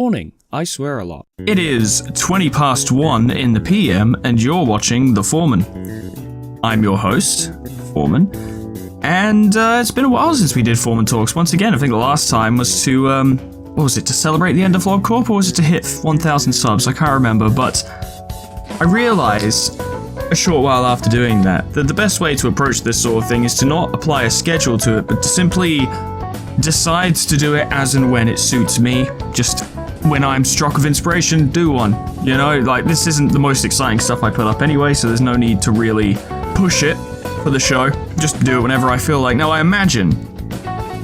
Morning, I swear a lot. It is 20 past 1 in the PM, and you're watching The Foreman. I'm your host, Foreman, and it's been a while since we did Foreman Talks. Once again, I think the last time was to, to celebrate the end of Vlog Corp, or was it to hit 1,000 subs? I can't remember, but I realized a short while after doing that the best way to approach this sort of thing is to not apply a schedule to it, but to simply decide to do it as and when it suits me. Just when I'm struck of inspiration, do one. You know, like, this isn't the most exciting stuff I put up anyway, so there's no need to really push it for the show. Just do it whenever I feel like. Now, I imagine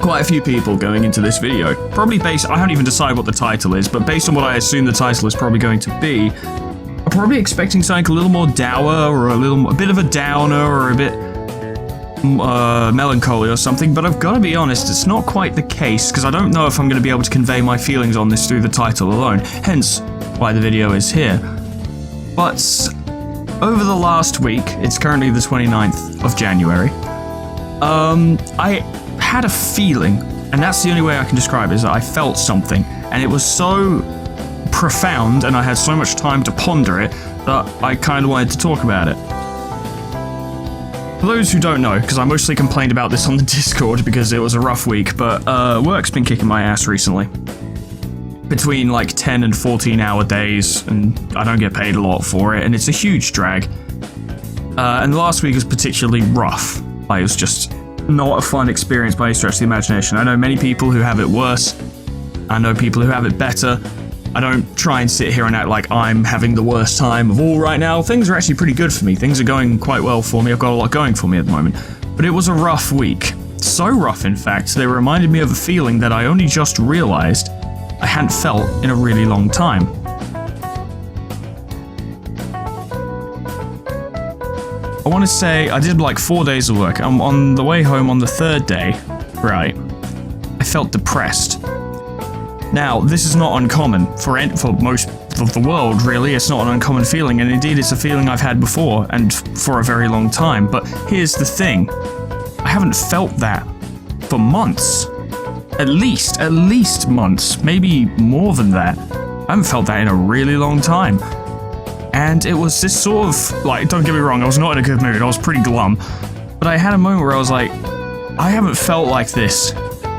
quite a few people going into this video, probably based, I haven't even decided what the title is, but based on what I assume the title is probably going to be, I'm probably expecting something a little more dour, or a bit of a downer, or a bit melancholy or something, but I've got to be honest, it's not quite the case, because I don't know if I'm going to be able to convey my feelings on this through the title alone, hence why the video is here. But over the last week, it's currently the 29th of January, I had a feeling, and that's the only way I can describe it, is that I felt something, and it was so profound, and I had so much time to ponder it, that I kind of wanted to talk about it. For those who don't know, because I mostly complained about this on the Discord because it was a rough week, but work's been kicking my ass recently. Between like 10 and 14 hour days, and I don't get paid a lot for it, and it's a huge drag. And last week was particularly rough. Like, it was just not a fun experience by any stretch of the imagination. I know many people who have it worse. I know people who have it better. I don't try and sit here and act like I'm having the worst time of all right now. Things are actually pretty good for me. Things are going quite well for me. I've got a lot going for me at the moment. But it was a rough week. So rough, in fact, they reminded me of a feeling that I only just realized I hadn't felt in a really long time. I want to say I did like 4 days of work. I'm on the way home on the third day, right, I felt depressed. Now, this is not uncommon for most of the world, really. It's not an uncommon feeling, and indeed it's a feeling I've had before, and for a very long time. But here's the thing. I haven't felt that for months. At least months. Maybe more than that. I haven't felt that in a really long time. And it was this sort of, like, don't get me wrong, I was not in a good mood. I was pretty glum. But I had a moment where I was like, I haven't felt like this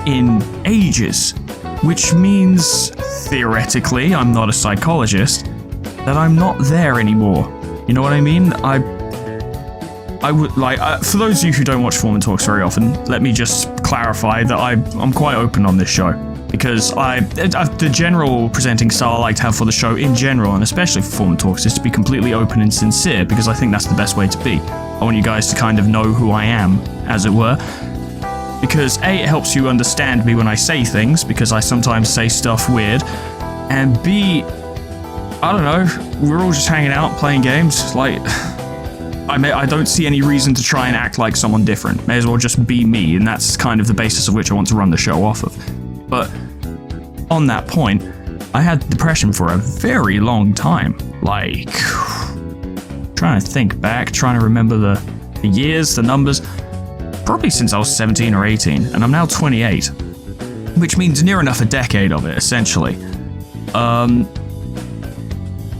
in ages. Which means, theoretically, I'm not a psychologist, that I'm not there anymore. You know what I mean? I would, like, for those of you who don't watch Foreman Talks very often, let me just clarify that I'm quite open on this show. Because the general presenting style I like to have for the show in general, and especially for Foreman Talks, is to be completely open and sincere, because I think that's the best way to be. I want you guys to kind of know who I am, as it were. Because A, it helps you understand me when I say things, because I sometimes say stuff weird, and B, I don't know, we're all just hanging out, playing games, like, I don't see any reason to try and act like someone different. May as well just be me, and that's kind of the basis of which I want to run the show off of. But on that point, I had depression for a very long time, like, trying to think back, trying to remember the years, the numbers. Probably since I was 17 or 18, and I'm now 28, which means near enough a decade of it, essentially.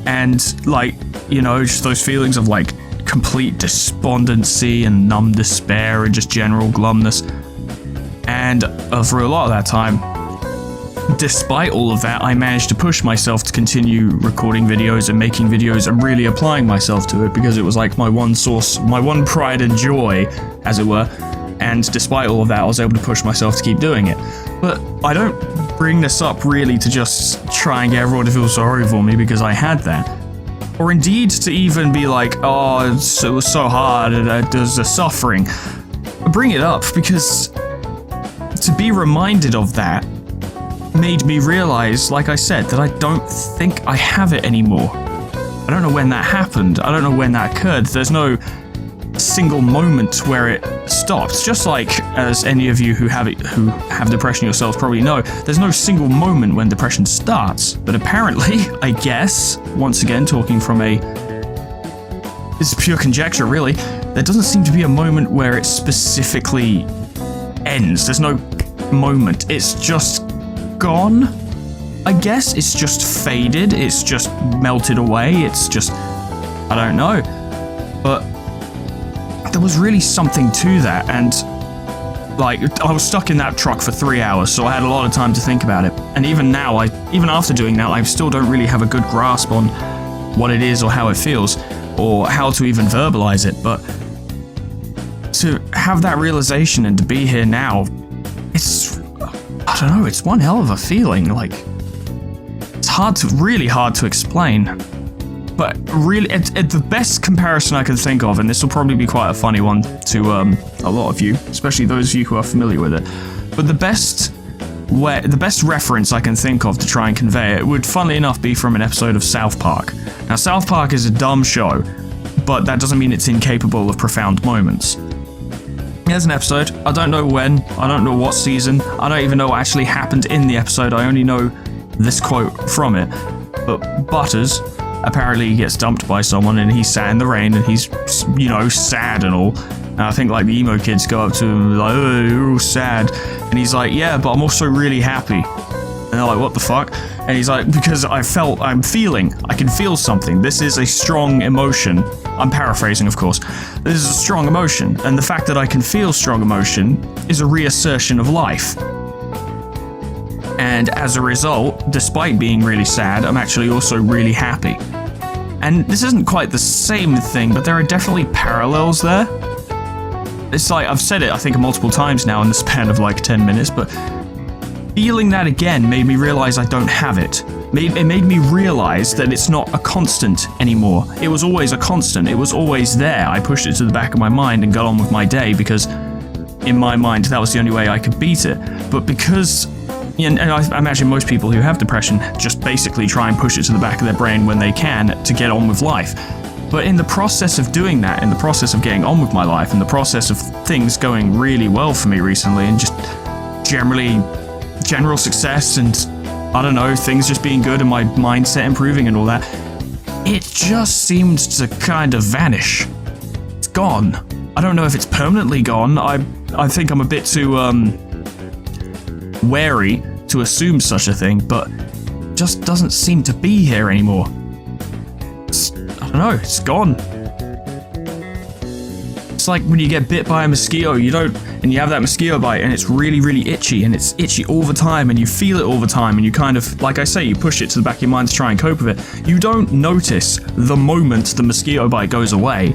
And, like, you know, just those feelings of, like, complete despondency and numb despair and just general glumness. And for a lot of that time, despite all of that, I managed to push myself to continue recording videos and making videos and really applying myself to it, because it was like my one source, my one pride and joy, as it were. And despite all of that, I was able to push myself to keep doing it. But I don't bring this up really to just try and get everyone to feel sorry for me, because I had that. Or indeed to even be like, oh, it was so hard, there's the suffering. I bring it up because to be reminded of that made me realize, like I said, that I don't think I have it anymore. I don't know when that happened. I don't know when that occurred. There's no single moment where it stopped. Just like, as any of you who have depression yourselves probably know, there's no single moment when depression starts. But apparently, I guess, once again talking from it's pure conjecture really, there doesn't seem to be a moment where it specifically ends. There's no moment. It's just gone. I guess it's just faded, it's just melted away, it's just, I don't know. But there was really something to that, and like, I was stuck in that truck for 3 hours, so I had a lot of time to think about it. And even now, even after doing that, I still don't really have a good grasp on what it is or how it feels, or how to even verbalize it. But to have that realization and to be here now, it's, I don't know, it's one hell of a feeling. Like, it's really hard to explain. But really, it's the best comparison I can think of, and this will probably be quite a funny one to a lot of you, especially those of you who are familiar with it. But the best reference I can think of to try and convey it would, funnily enough, be from an episode of South Park. Now, South Park is a dumb show, but that doesn't mean it's incapable of profound moments. There's an episode, I don't know when, I don't know what season, I don't even know what actually happened in the episode, I only know this quote from it. But Butters apparently gets dumped by someone, and he's sat in the rain, and he's, you know, sad and all. And I think, like, the emo kids go up to him like, "Oh, you're all sad," and he's like, "Yeah, but I'm also really happy." And they're like, "What the fuck?" And he's like, "Because I can feel something. This is a strong emotion." I'm paraphrasing, of course. This is a strong emotion, and the fact that I can feel strong emotion is a reassertion of life. And as a result, despite being really sad, I'm actually also really happy. And this isn't quite the same thing, but there are definitely parallels there. It's like, I've said it, I think, multiple times now in the span of like 10 minutes, but feeling that again made me realize I don't have it. It made me realize that it's not a constant anymore. It was always a constant. It was always there. I pushed it to the back of my mind and got on with my day because in my mind that was the only way I could beat it. But because, and I imagine most people who have depression just basically try and push it to the back of their brain when they can to get on with life. But in the process of doing that, in the process of getting on with my life, in the process of things going really well for me recently, and just general success, and I don't know, things just being good and my mindset improving and all that, it just seemed to kind of vanish. It's gone. I don't know if it's permanently gone. I think I'm a bit too wary to assume such a thing, but it just doesn't seem to be here anymore. I don't know, it's gone. It's like when you get bit by a mosquito, and you have that mosquito bite, and it's really, really itchy, and it's itchy all the time, and you feel it all the time, and you kind of, like I say, you push it to the back of your mind to try and cope with it. You don't notice the moment the mosquito bite goes away.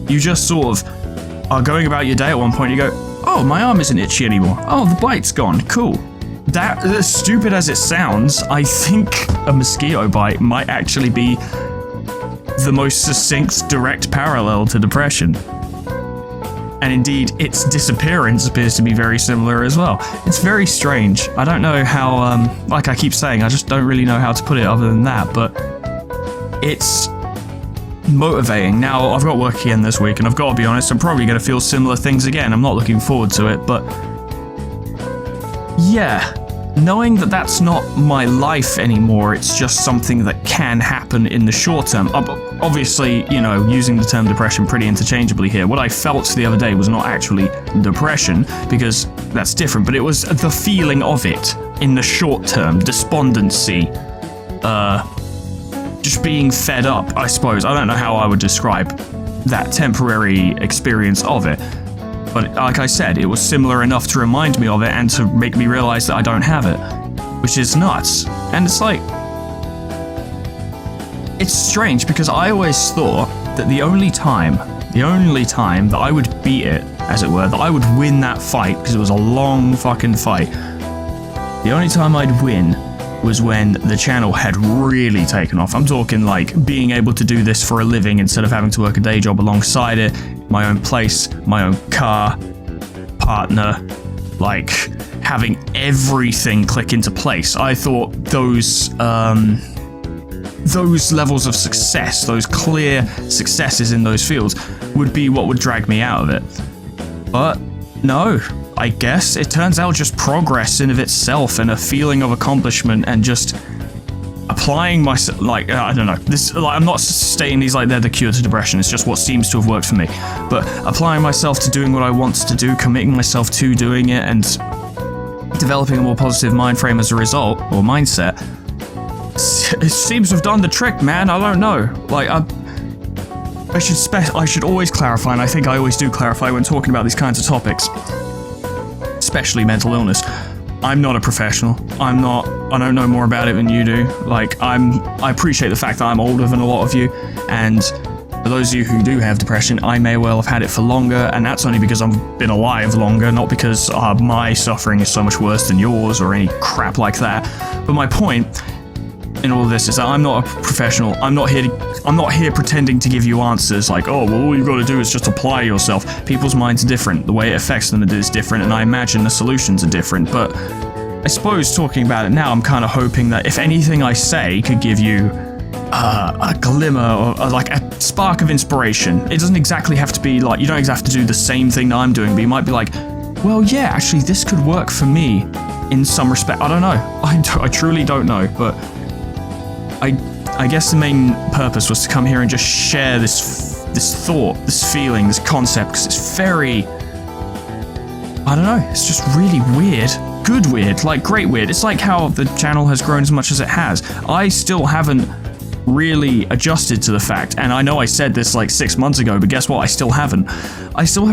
You just sort of are going about your day at one point, you go, oh, my arm isn't itchy anymore. Oh, the bite's gone, cool. That, as stupid as it sounds, I think a mosquito bite might actually be the most succinct, direct parallel to depression. And indeed, its disappearance appears to be very similar as well. It's very strange. I don't know how, like I keep saying, I just don't really know how to put it other than that, but it's motivating. Now, I've got work again this week, and I've got to be honest, I'm probably going to feel similar things again. I'm not looking forward to it, but yeah, knowing that that's not my life anymore, it's just something that can happen in the short term. Obviously, you know, using the term depression pretty interchangeably here, what I felt the other day was not actually depression, because that's different, but it was the feeling of it in the short term, despondency, just being fed up, I suppose. I don't know how I would describe that temporary experience of it. But like I said, it was similar enough to remind me of it and to make me realize that I don't have it, which is nuts. And it's like, it's strange because I always thought that the only time that I would beat it, as it were, that I would win that fight, because it was a long fucking fight, the only time I'd win was when the channel had really taken off. I'm talking like being able to do this for a living instead of having to work a day job alongside it, my own place, my own car, partner, like having everything click into place. I thought those levels of success, those clear successes in those fields would be what would drag me out of it. But no, I guess it turns out just progress in of itself and a feeling of accomplishment and just applying myself, like, I don't know, this, like, I'm not stating these like they're the cure to depression, it's just what seems to have worked for me, but applying myself to doing what I want to do, committing myself to doing it, and developing a more positive mind frame as a result, or mindset, it seems to have done the trick, man. I don't know. Like, I should always clarify, and I think I always do clarify when talking about these kinds of topics, especially mental illness. I'm not a professional. I don't know more about it than you do. Like, I appreciate the fact that I'm older than a lot of you, and for those of you who do have depression, I may well have had it for longer, and that's only because I've been alive longer, not because my suffering is so much worse than yours or any crap like that. But my point in all of this is that I'm not a professional. I'm not here pretending to give you answers like, oh, well, all you've got to do is just apply yourself. People's minds are different. The way it affects them is different, and I imagine the solutions are different. But I suppose talking about it now, I'm kind of hoping that if anything I say could give you a glimmer or like a spark of inspiration. It doesn't exactly have to be like, you don't exactly have to do the same thing that I'm doing, but you might be like, well, yeah, actually, this could work for me in some respect. I don't know. I truly don't know, but I guess the main purpose was to come here and just share this thought, this feeling, this concept, because it's very, I don't know, it's just really weird. Good weird, like great weird. It's like how the channel has grown as much as it has. I still haven't really adjusted to the fact, and I know I said this like 6 months ago, but guess what? I still haven't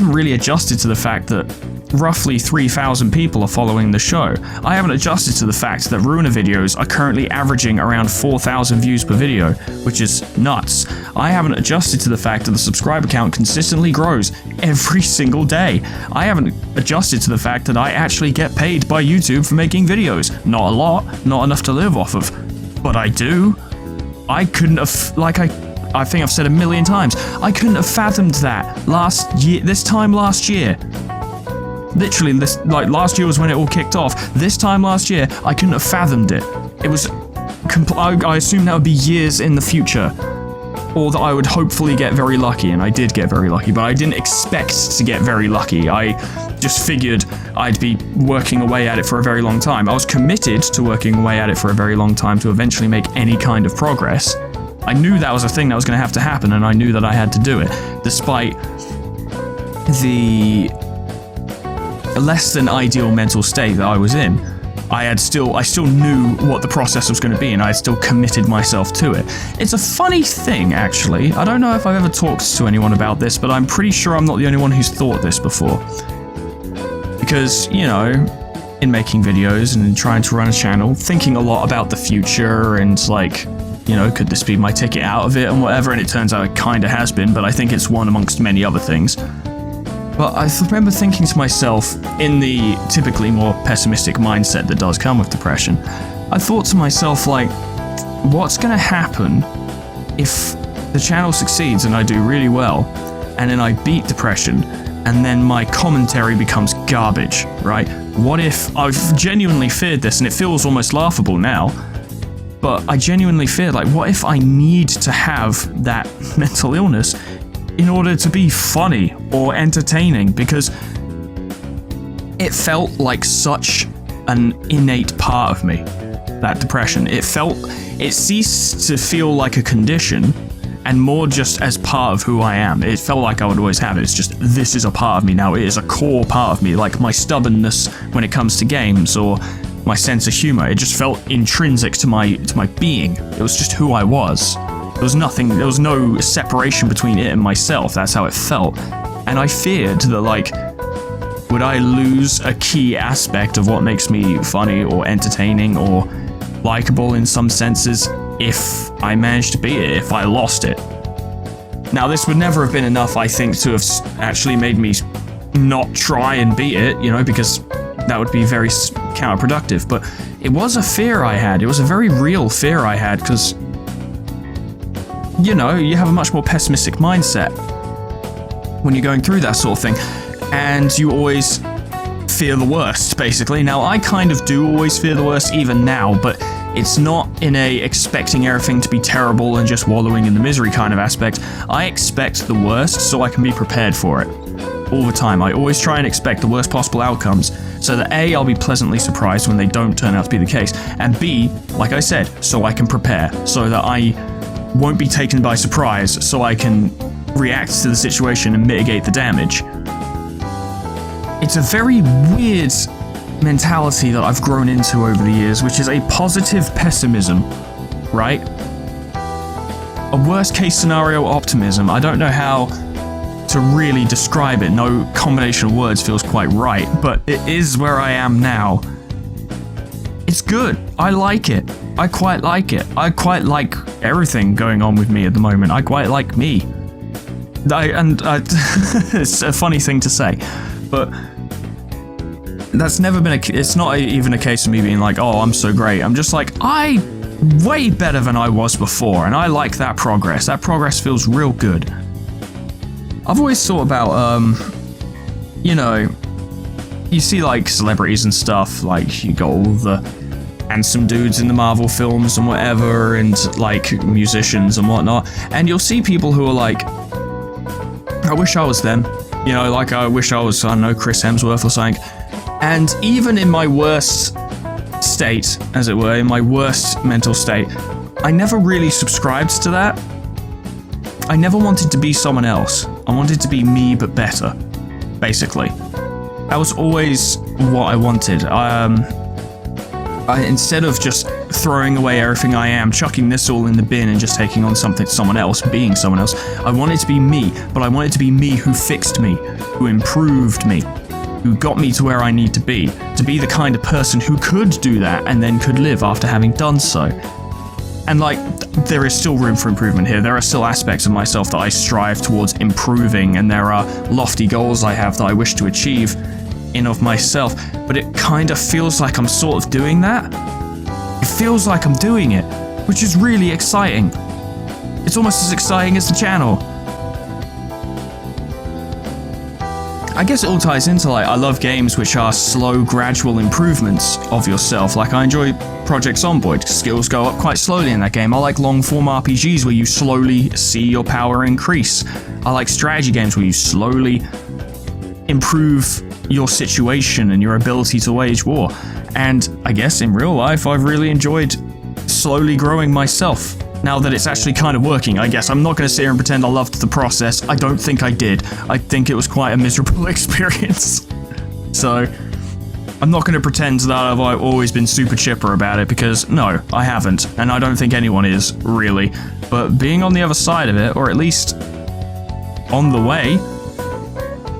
really adjusted to the fact that roughly 3,000 people are following the show. I haven't adjusted to the fact that Ruiner videos are currently averaging around 4,000 views per video, which is nuts. I haven't adjusted to the fact that the subscriber count consistently grows every single day. I haven't adjusted to the fact that I actually get paid by YouTube for making videos. Not a lot, not enough to live off of, but I do. I couldn't have, like I think I've said a million times, I couldn't have fathomed that this time last year. Literally, last year was when it all kicked off. This time last year, I couldn't have fathomed it. It was, I assume that would be years in the future, or that I would hopefully get very lucky, and I did get very lucky, but I didn't expect to get very lucky. I just figured I'd be working away at it for a very long time. I was committed to working away at it for a very long time to eventually make any kind of progress. I knew that was a thing that was going to have to happen, and I knew that I had to do it, despite the less than ideal mental state that I was in. I still knew what the process was going to be, and I still committed myself to it. It's a funny thing, actually. I don't know if I've ever talked to anyone about this, but I'm pretty sure I'm not the only one who's thought this before. Because, you know, in making videos and in trying to run a channel, thinking a lot about the future and, like, you know, could this be my ticket out of it and whatever, and it turns out it kind of has been, but I think it's one amongst many other things. But I remember thinking to myself, in the typically more pessimistic mindset that does come with depression, I thought to myself, like, what's going to happen if the channel succeeds and I do really well, and then I beat depression, and then my commentary becomes garbage, right? What if, I've genuinely feared this, and it feels almost laughable now, but I genuinely feared, like, what if I need to have that mental illness in order to be funny or entertaining? Because it felt like such an innate part of me, that depression. It ceased to feel like a condition and more just as part of who I am. It felt like I would always have it. It's just, this is a part of me now. It is a core part of me, like my stubbornness when it comes to games or my sense of humor. It just felt intrinsic to my being. It was just who I was. There was no separation between it and myself. That's how it felt. And I feared that, like, would I lose a key aspect of what makes me funny or entertaining or likable in some senses if I managed to beat it, if I lost it. Now, this would never have been enough, I think, to have actually made me not try and beat it, you know, because that would be very counterproductive. But it was a fear I had. It was a very real fear I had, because, you know, you have a much more pessimistic mindset when you're going through that sort of thing, and you always fear the worst, basically. Now, I kind of do always fear the worst even now, but it's not in a expecting everything to be terrible and just wallowing in the misery kind of aspect. I expect the worst so I can be prepared for it. All the time. I always try and expect the worst possible outcomes, so that A, I'll be pleasantly surprised when they don't turn out to be the case, and B, like I said, so I can prepare, so that I won't be taken by surprise, so I can react to the situation and mitigate the damage. It's a very weird mentality that I've grown into over the years, which is a positive pessimism right? A worst case scenario optimism. I don't know how to really describe it. No combination of words feels quite right, but it is where I am now. It's good. I like it. I quite like it. I quite like everything going on with me at the moment. I quite like me. It's a funny thing to say, but that's never been it's not even a case of me being like, oh, I'm so great. I'm just like, way better than I was before, and I like that progress. That progress feels real good. I've always thought about, you see like celebrities and stuff, like you got all the handsome dudes in the Marvel films and whatever, and like musicians and whatnot, and you'll see people who are like, I wish I was them. Like I wish I was, I don't know, Chris Hemsworth or something. And even in my worst state, as it were, in my worst mental state, I never really subscribed to that. I never wanted to be someone else. I wanted to be me, but better, basically. That was always what I wanted. Instead of just throwing away everything I am, chucking this all in the bin and just taking on someone else, being someone else, I wanted to be me, but I wanted to be me who fixed me, who improved me, who got me to where I need to be the kind of person who could do that and then could live after having done so. And like, there is still room for improvement here. There are still aspects of myself that I strive towards improving, and there are lofty goals I have that I wish to achieve in of myself, but it kind of feels like I'm sort of doing that. It feels like I'm doing it, which is really exciting. It's almost as exciting as the channel. I guess it all ties into, like, I love games which are slow, gradual improvements of yourself. Like, I enjoy Project Zomboid. Skills go up quite slowly in that game. I like long-form RPGs where you slowly see your power increase. I like strategy games where you slowly improve your situation and your ability to wage war. And I guess in real life, I've really enjoyed slowly growing myself. Now that it's actually kind of working, I guess. I'm not going to sit here and pretend I loved the process. I don't think I did. I think it was quite a miserable experience. So, I'm not going to pretend that I've always been super chipper about it, because no, I haven't. And I don't think anyone is, really. But being on the other side of it, or at least on the way,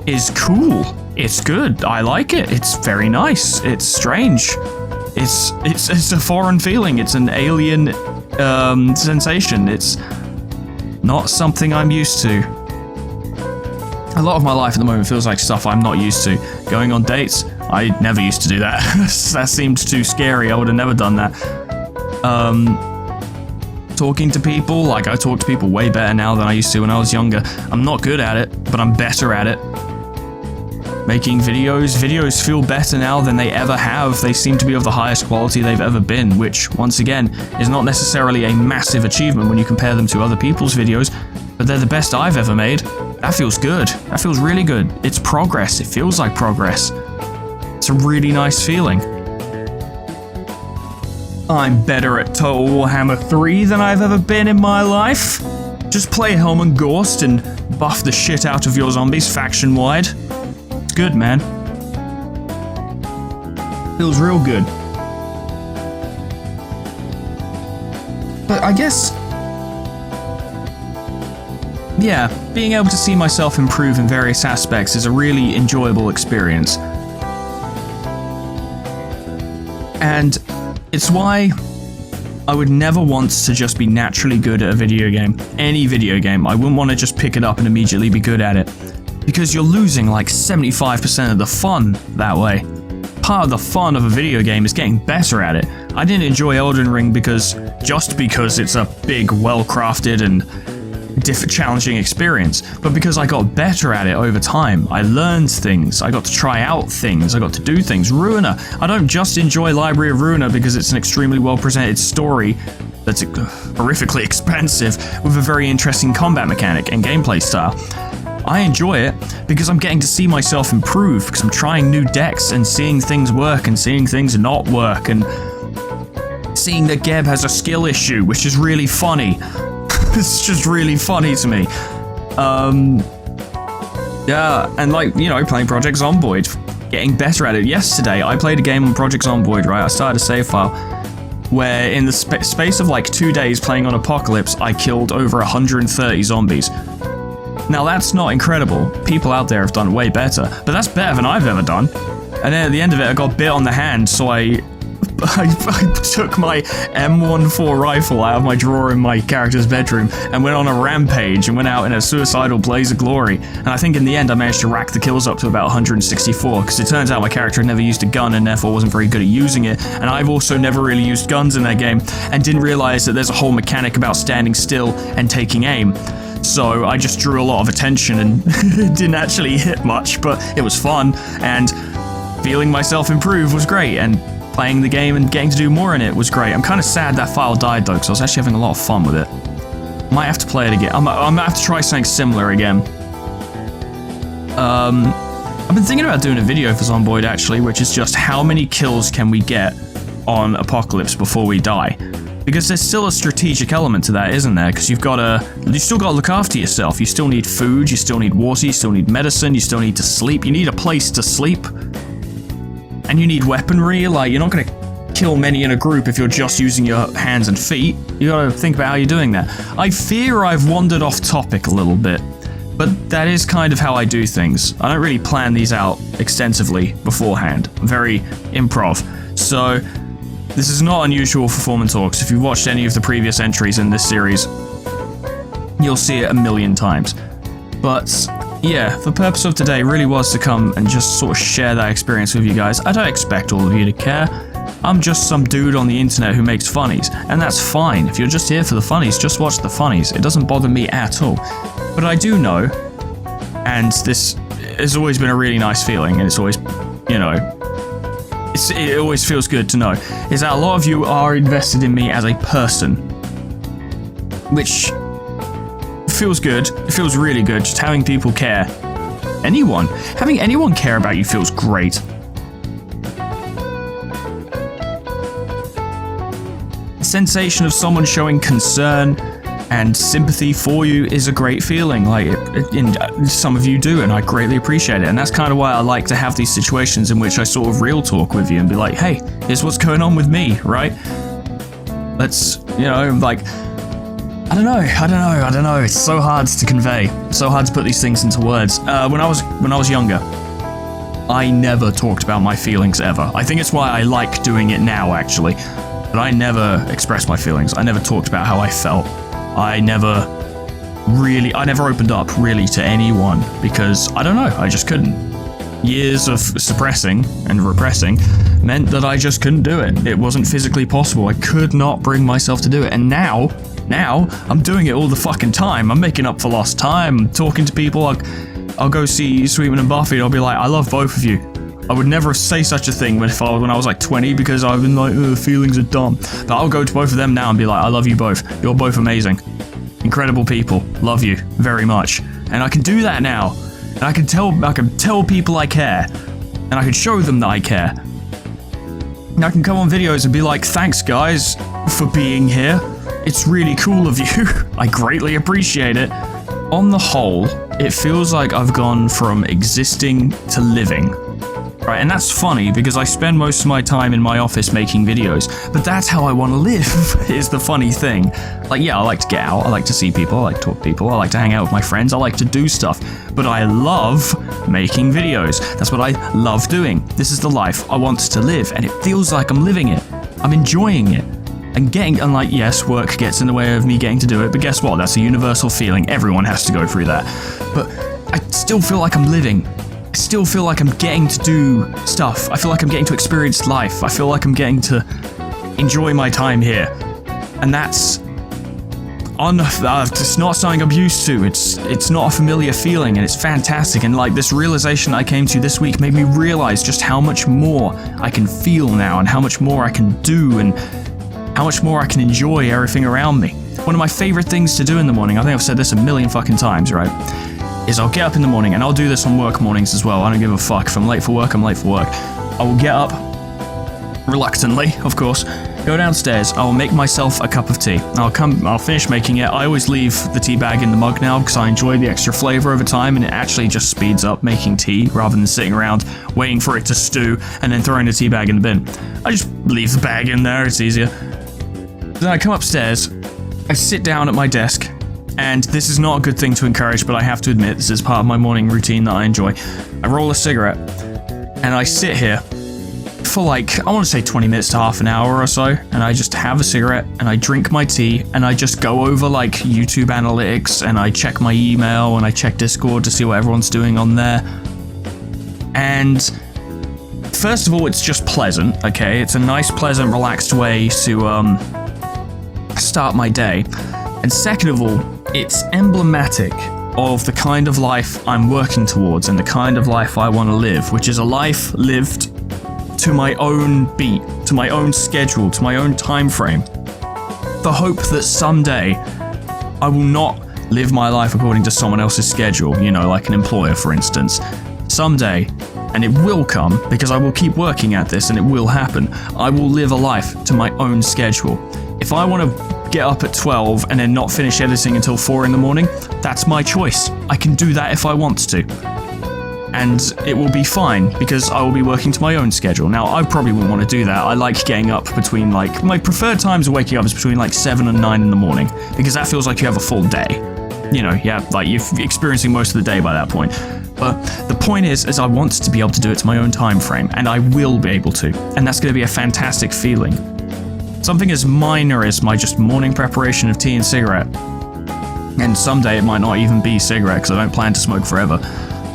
is cool. It's good. I like it. It's very nice. It's strange. It's a foreign feeling. It's an alien sensation. It's not something I'm used to. A lot of my life at the moment feels like stuff I'm not used to. Going on dates, I never used to do that. That seemed too scary. I would have never done that. Talking to people, like I talk to people way better now than I used to when I was younger. I'm not good at it, but I'm better at it. Making videos feel better now than they ever have. They seem to be of the highest quality they've ever been, which, once again, is not necessarily a massive achievement when you compare them to other people's videos, but they're the best I've ever made. That feels good. That feels really good. It's progress. It feels like progress. It's a really nice feeling. I'm better at Total Warhammer 3 than I've ever been in my life. Just play Helm and Gorst and buff the shit out of your zombies faction-wide. Good, man. Feels real good. But I guess, yeah, being able to see myself improve in various aspects is a really enjoyable experience. And it's why I would never want to just be naturally good at a video game. Any video game. I wouldn't want to just pick it up and immediately be good at it. Because you're losing like 75% of the fun that way. Part of the fun of a video game is getting better at it. I didn't enjoy Elden Ring because it's a big, well-crafted and challenging experience, but because I got better at it over time. I learned things, I got to try out things, I got to do things. Ruiner. I don't just enjoy Library of Ruiner because it's an extremely well-presented story that's horrifically expensive with a very interesting combat mechanic and gameplay style. I enjoy it because I'm getting to see myself improve, because I'm trying new decks and seeing things work and seeing things not work, and seeing that Geb has a skill issue, which is really funny. It's just really funny to me. Yeah, and like, you know, playing Project Zomboid, getting better at it. Yesterday, I played a game on Project Zomboid, right? I started a save file, where in the space of like 2 days playing on Apocalypse, I killed over 130 zombies. Now that's not incredible. People out there have done way better, but that's better than I've ever done. And then at the end of it, I got bit on the hand, so I took my M14 rifle out of my drawer in my character's bedroom and went on a rampage and went out in a suicidal blaze of glory. And I think in the end I managed to rack the kills up to about 164, because it turns out my character had never used a gun and therefore wasn't very good at using it. And I've also never really used guns in that game and didn't realize that there's a whole mechanic about standing still and taking aim. So I just drew a lot of attention and didn't actually hit much, but it was fun, and feeling myself improve was great, and playing the game and getting to do more in it was great. I'm kind of sad that file died though, because I was actually having a lot of fun with it. Might have to play it again. I might have to try something similar again. I've been thinking about doing a video for Zomboid actually, which is just how many kills can we get on Apocalypse before we die. Because there's still a strategic element to that, isn't there? Because you still gotta look after yourself. You still need food, you still need water, you still need medicine, you still need to sleep. You need a place to sleep. And you need weaponry. Like, you're not gonna kill many in a group if you're just using your hands and feet. You gotta think about how you're doing that. I fear I've wandered off topic a little bit, but that is kind of how I do things. I don't really plan these out extensively beforehand. I'm very improv. So this is not unusual for Foreman Talks. If you've watched any of the previous entries in this series, you'll see it a million times. But yeah, the purpose of today really was to come and just sort of share that experience with you guys. I don't expect all of you to care. I'm just some dude on the internet who makes funnies, and that's fine. If you're just here for the funnies, just watch the funnies. It doesn't bother me at all. But I do know, and this has always been a really nice feeling, and it's always, you know, it always feels good to know, is that a lot of you are invested in me as a person, which feels good. It feels really good. Just having people care. Having anyone care about you feels great. The sensation of someone showing concern and sympathy for you is a great feeling. Some of you do, and I greatly appreciate it. And that's kind of why I like to have these situations in which I sort of real talk with you and be like, hey, here's what's going on with me, right? Let's, you know, like, I don't know. It's so hard to convey. So hard to put these things into words. When I was younger, I never talked about my feelings ever. I think it's why I like doing it now, actually. But I never expressed my feelings. I never talked about how I felt. I never opened up really to anyone because, I don't know, I just couldn't. Years of suppressing and repressing meant that I just couldn't do it. It wasn't physically possible. I could not bring myself to do it. And now, I'm doing it all the fucking time. I'm making up for lost time. I'm talking to people. I'll go see Sweetman and Buffy and I'll be like, I love both of you. I would never say such a thing when I was like 20 because I've been like, feelings are dumb. But I'll go to both of them now and be like, I love you both. You're both amazing. Incredible people. Love you very much. And I can do that now. And I can tell people I care. And I can show them that I care. And I can come on videos and be like, thanks guys for being here. It's really cool of you. I greatly appreciate it. On the whole, it feels like I've gone from existing to living. Right, and that's funny because I spend most of my time in my office making videos, but that's how I want to live, is the funny thing. Like, yeah, I like to get out, I like to see people, I like to talk to people, I like to hang out with my friends, I like to do stuff, but I love making videos. That's what I love doing. This is the life I want to live, and it feels like I'm living it. I'm enjoying it. And like, yes, work gets in the way of me getting to do it, but guess what? That's a universal feeling. Everyone has to go through that. But I still feel like I'm living. I still feel like I'm getting to do stuff. I feel like I'm getting to experience life. I feel like I'm getting to enjoy my time here. And that's it's not something I'm used to. It's not a familiar feeling, and it's fantastic. And like, this realization I came to this week made me realize just how much more I can feel now, and how much more I can do, and how much more I can enjoy everything around me. One of my favorite things to do in the morning, I think I've said this a million fucking times, right, is I'll get up in the morning, and I'll do this on work mornings as well. I don't give a fuck. If I'm late for work, I'm late for work. I will get up, reluctantly, of course, go downstairs, I will make myself a cup of tea. I'll finish making it. I always leave the tea bag in the mug now because I enjoy the extra flavor over time, and it actually just speeds up making tea rather than sitting around waiting for it to stew and then throwing the tea bag in the bin. I just leave the bag in there, it's easier. Then I come upstairs, I sit down at my desk, and this is not a good thing to encourage, but I have to admit, this is part of my morning routine that I enjoy. I roll a cigarette, and I sit here for like, I want to say 20 minutes to half an hour or so, and I just have a cigarette, and I drink my tea, and I just go over like YouTube analytics, and I check my email, and I check Discord to see what everyone's doing on there. And first of all, it's just pleasant, okay? It's a nice, pleasant, relaxed way to start my day. And second of all, it's emblematic of the kind of life I'm working towards and the kind of life I want to live, which is a life lived to my own beat, to my own schedule, to my own time frame. The hope that someday I will not live my life according to someone else's schedule, you know, like an employer, for instance. Someday, and it will come because I will keep working at this and it will happen, I will live a life to my own schedule. If I want to get up at 12 and then not finish editing until 4 in the morning, that's my choice. I can do that if I want to. And it will be fine because I will be working to my own schedule. Now, I probably wouldn't want to do that. I like getting up between like, my preferred times of waking up is between like 7 and 9 in the morning because that feels like you have a full day. You know, yeah, like you're experiencing most of the day by that point. But the point is I want to be able to do it to my own time frame, and I will be able to. And that's going to be a fantastic feeling. Something as minor as my just morning preparation of tea and cigarette, and someday it might not even be cigarette because I don't plan to smoke forever.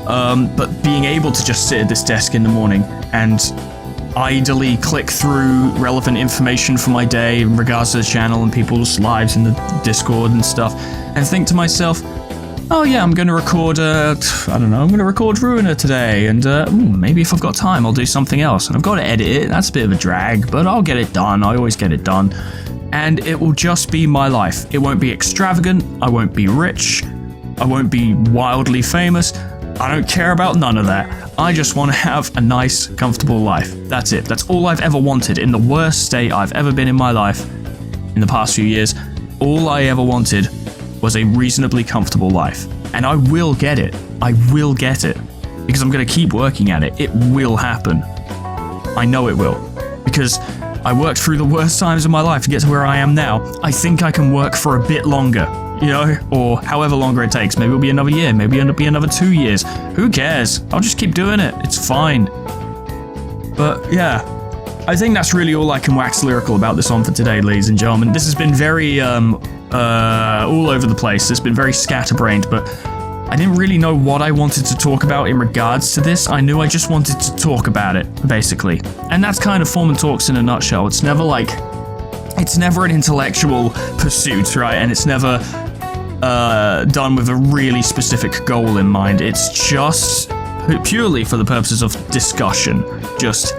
But being able to just sit at this desk in the morning and idly click through relevant information for my day in regards to the channel and people's lives in the Discord and stuff, and think to myself, oh yeah, I'm going to record, I'm going to record Ruiner today, and maybe if I've got time, I'll do something else, and I've got to edit it. That's a bit of a drag, but I'll get it done. I always get it done. And it will just be my life. It won't be extravagant. I won't be rich. I won't be wildly famous. I don't care about none of that. I just want to have a nice, comfortable life. That's it. That's all I've ever wanted. In the worst state I've ever been in my life, in the past few years, all I ever wanted was a reasonably comfortable life. And I will get it. I will get it. Because I'm going to keep working at it. It will happen. I know it will. Because I worked through the worst times of my life to get to where I am now. I think I can work for a bit longer. You know, or however longer it takes. Maybe it'll be another year. Maybe it'll be another 2 years. Who cares? I'll just keep doing it. It's fine. But yeah, I think that's really all I can wax lyrical about this on for today, ladies and gentlemen. This has been very all over the place. It's been very scatterbrained, but I didn't really know what I wanted to talk about in regards to this. I knew I just wanted to talk about it, basically. And that's kind of Foreman Talks in a nutshell. It's never an intellectual pursuit, right? And it's never done with a really specific goal in mind. It's just purely for the purposes of discussion, just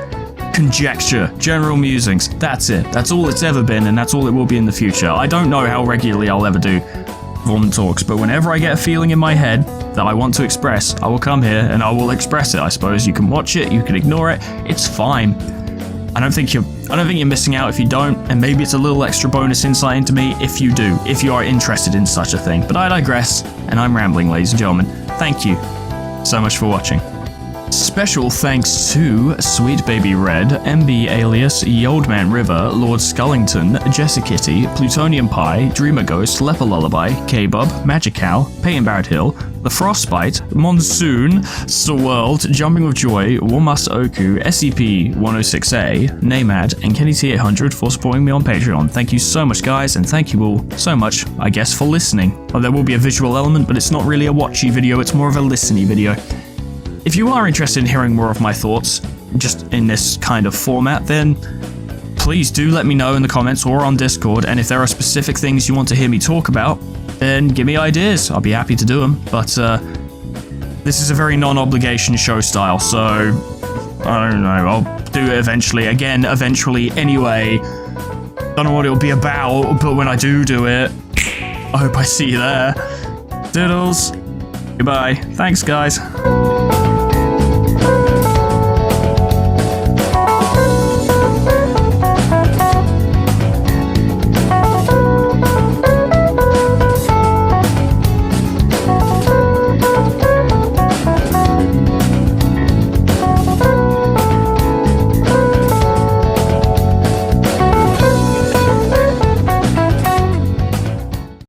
conjecture, general musings. That's it. That's all it's ever been, and that's all it will be in the future. I don't know how regularly I'll ever do Foreman Talks, but whenever I get a feeling in my head that I want to express, I will come here and I will express it. I suppose you can watch it, you can ignore it. It's fine. I don't think you're missing out if you don't, and maybe it's a little extra bonus insight into me if you do, if you are interested in such a thing. But I digress, and I'm rambling, ladies and gentlemen. Thank you so much for watching. Special thanks to Sweet Baby Red, MB Alias, Yoldman River, Lord Scullington, Jessicitty, Plutonium Pie, Dreamer Ghost, Leper Lullaby, K-Bub, Magicow, Peyton Barrett Hill, The Frostbite, Monsoon, World, Jumping with Joy, Warmaster Oku, SCP-106A, Namad, and Kenny T800 for supporting me on Patreon. Thank you so much, guys, and thank you all so much, I guess, for listening. Well, there will be a visual element, but it's not really a watchy video, it's more of a listeny video. If you are interested in hearing more of my thoughts, just in this kind of format, then please do let me know in the comments or on Discord, and if there are specific things you want to hear me talk about, then give me ideas. I'll be happy to do them, but this is a very non-obligation show style, so I don't know, I'll do it eventually. Again, eventually, anyway. Don't know what it'll be about, but when I do it, I hope I see you there. Doodles. Goodbye. Thanks, guys.